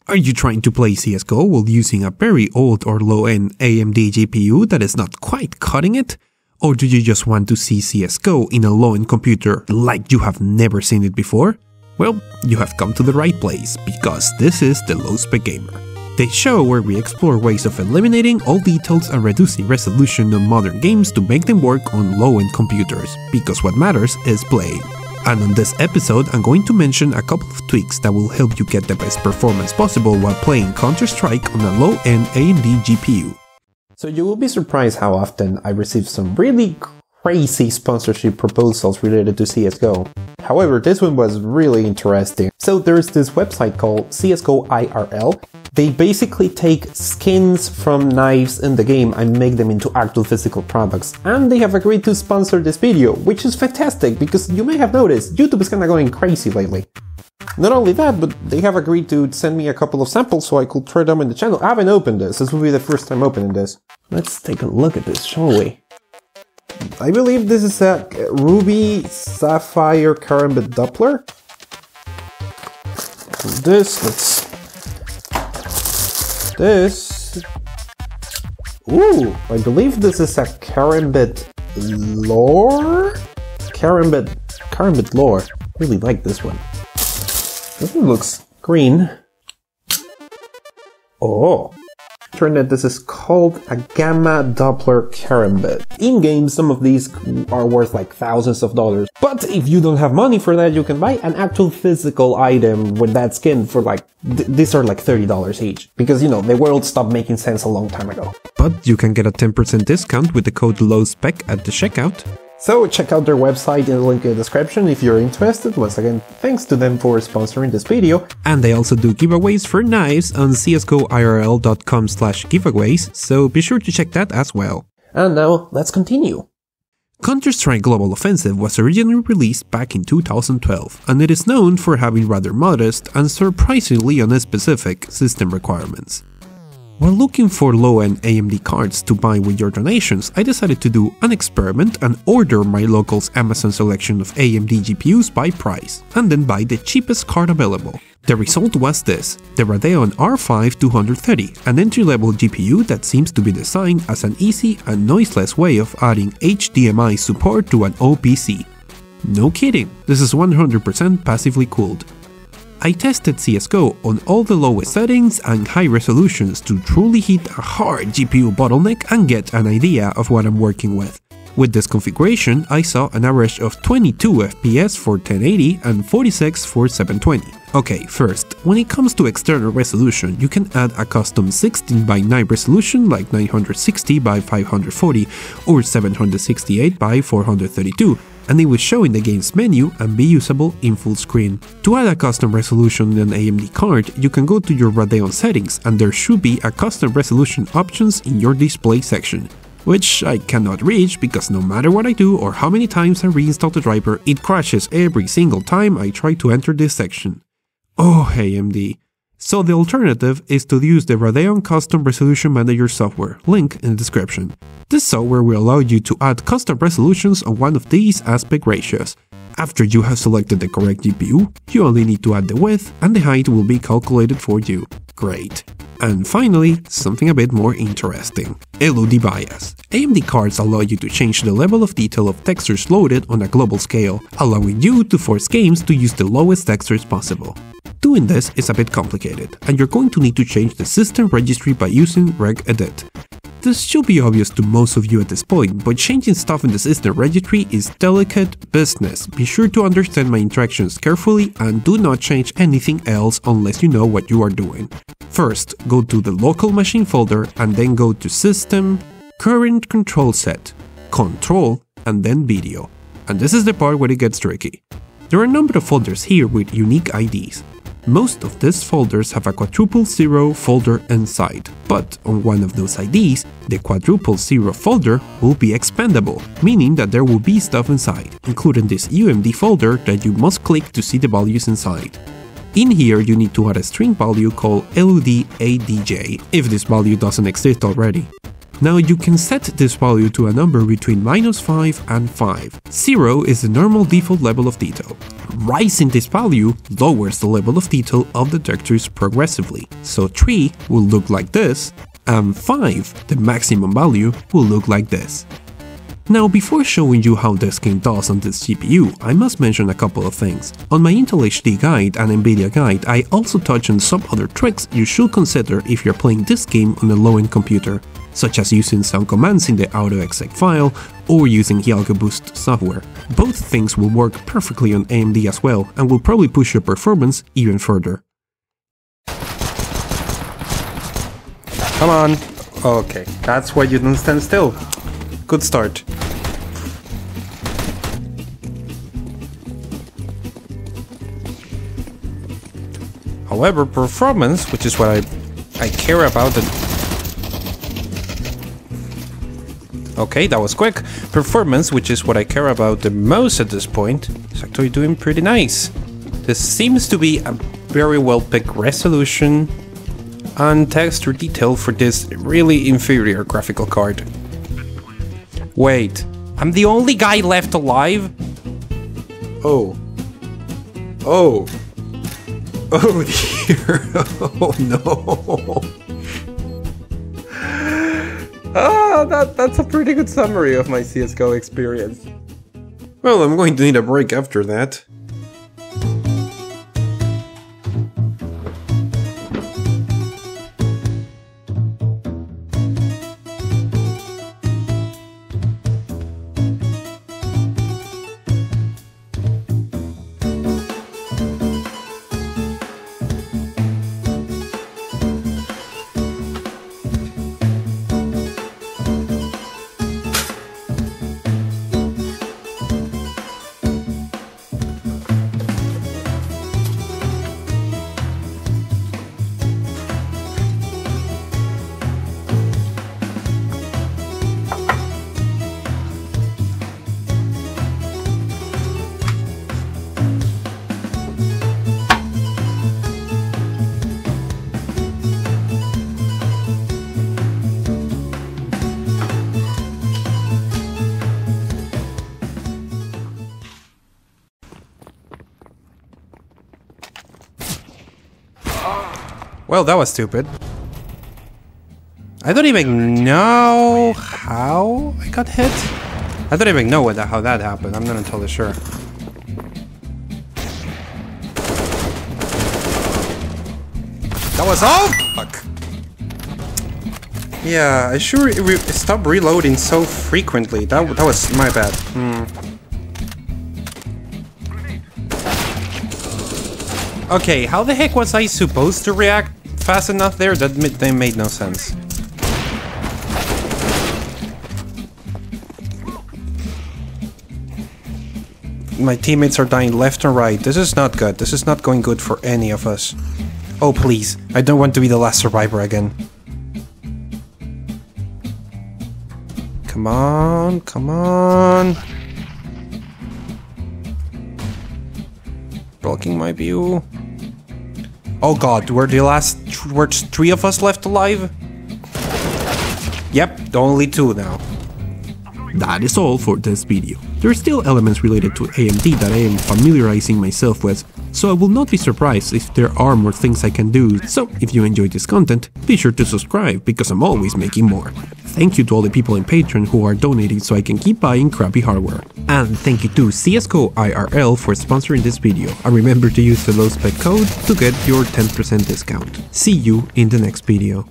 Are you trying to play CSGO while using a very old or low-end AMD GPU that is not quite cutting it? Or do you just want to see CSGO in a low-end computer like you have never seen it before? Well, you have come to the right place, because this is the LowSpecGamer, the show where we explore ways of eliminating all details and reducing resolution on modern games to make them work on low-end computers, because what matters is playing. And on this episode, I'm going to mention a couple of tweaks that will help you get the best performance possible while playing Counter-Strike on a low-end AMD GPU. So you will be surprised how often I receive some really crazy sponsorship proposals related to CSGO. However, this one was really interesting. So there's this website called CSGO IRL. They basically take skins from knives in the game and make them into actual physical products. And they have agreed to sponsor this video, which is fantastic because you may have noticed YouTube is kinda going crazy lately. Not only that, but they have agreed to send me a couple of samples so I could try them in the channel. I haven't opened this. This will be the first time opening this. Let's take a look at this, shall we? I believe this is a Ruby Sapphire Karambit Doppler. Ooh, I believe this is a Karambit Lore? Karambit Lore. Really like this one. This one looks green. Oh. Internet, this is called a Gamma Doppler Karambit. In-game, some of these are worth like thousands of dollars. But if you don't have money for that, you can buy an actual physical item with that skin for like, these are like $30 each. Because, you know, the world stopped making sense a long time ago. But you can get a 10% discount with the code LowSpec at the checkout. So check out their website in the link in the description if you're interested. Once again, thanks to them for sponsoring this video. And they also do giveaways for knives on csgoirl.com/giveaways, so be sure to check that as well. And now, let's continue. Counter-Strike Global Offensive was originally released back in 2012, and it is known for having rather modest and surprisingly unspecific system requirements. While looking for low-end AMD cards to buy with your donations, I decided to do an experiment and order my local's Amazon selection of AMD GPUs by price, and then buy the cheapest card available. The result was this, the Radeon R5 230, an entry-level GPU that seems to be designed as an easy and noiseless way of adding HDMI support to an OPC. No kidding, this is 100% passively cooled. I tested CSGO on all the lowest settings and high resolutions to truly hit a hard GPU bottleneck and get an idea of what I'm working with. With this configuration, I saw an average of 22 FPS for 1080 and 46 for 720. Okay, first, when it comes to external resolution, you can add a custom 16:9 resolution like 960x540 or 768x432. And it will show in the game's menu and be usable in full screen. To add a custom resolution in an AMD card, you can go to your Radeon settings and there should be a custom resolution options in your display section, which I cannot reach because no matter what I do or how many times I reinstall the driver, it crashes every single time I try to enter this section. Oh, AMD. So the alternative is to use the Radeon Custom Resolution Manager software, link in the description. This software will allow you to add custom resolutions on one of these aspect ratios. After you have selected the correct GPU, you only need to add the width and the height will be calculated for you. Great. And finally, something a bit more interesting. LOD bias. AMD cards allow you to change the level of detail of textures loaded on a global scale, allowing you to force games to use the lowest textures possible. Doing this is a bit complicated, and you're going to need to change the system registry by using regedit. This should be obvious to most of you at this point, but changing stuff in the system registry is delicate business. Be sure to understand my instructions carefully and do not change anything else unless you know what you are doing. First, go to the local machine folder and then go to System, Current Control Set, Control, and then Video. And this is the part where it gets tricky. There are a number of folders here with unique IDs. Most of these folders have a 000 folder inside, but on one of those IDs, the 000 folder will be expandable, meaning that there will be stuff inside, including this UMD folder that you must click to see the values inside. In here, you need to add a string value called LODADJ, if this value doesn't exist already. Now you can set this value to a number between -5 and 5. 0 is the normal default level of detail. Raising this value lowers the level of detail of the textures progressively, so 3 will look like this, and 5, the maximum value, will look like this. Now, before showing you how this game does on this GPU, I must mention a couple of things. On my Intel HD guide and Nvidia guide, I also touch on some other tricks you should consider if you're playing this game on a low-end computer, such as using some commands in the AutoExec file or using Hyago Boost software. Both things will work perfectly on AMD as well and will probably push your performance even further. Come on. Okay, that's why you don't stand still. Good start. However, performance, which is what I care about. Okay, that was quick. Performance, which is what I care about the most at this point, is actually doing pretty nice. This seems to be a very well picked resolution and texture detail for this really inferior graphical card. Wait, I'm the only guy left alive? Oh. Oh. Oh dear. Oh no. That's a pretty good summary of my CSGO experience. Well, I'm going to need a break after that. Well, that was stupid. I don't even know how I got hit. I don't even know how that happened. I'm not entirely sure. That was all? Fuck. Yeah, I sure stopped reloading so frequently. That was my bad. Okay, how the heck was I supposed to react fast enough there? That made no sense. My teammates are dying left and right. This is not good. This is not going good for any of us. Oh, please. I don't want to be the last survivor again. Come on, come on. Blocking my view. Oh god, were three of us left alive? Yep, only two now. That is all for this video. There are still elements related to AMD that I am familiarizing myself with, so I will not be surprised if there are more things I can do. So if you enjoyed this content, be sure to subscribe because I'm always making more. Thank you to all the people in Patreon who are donating so I can keep buying crappy hardware. And thank you to CSGO IRL for sponsoring this video, and remember to use the LowSpec code to get your 10% discount. See you in the next video.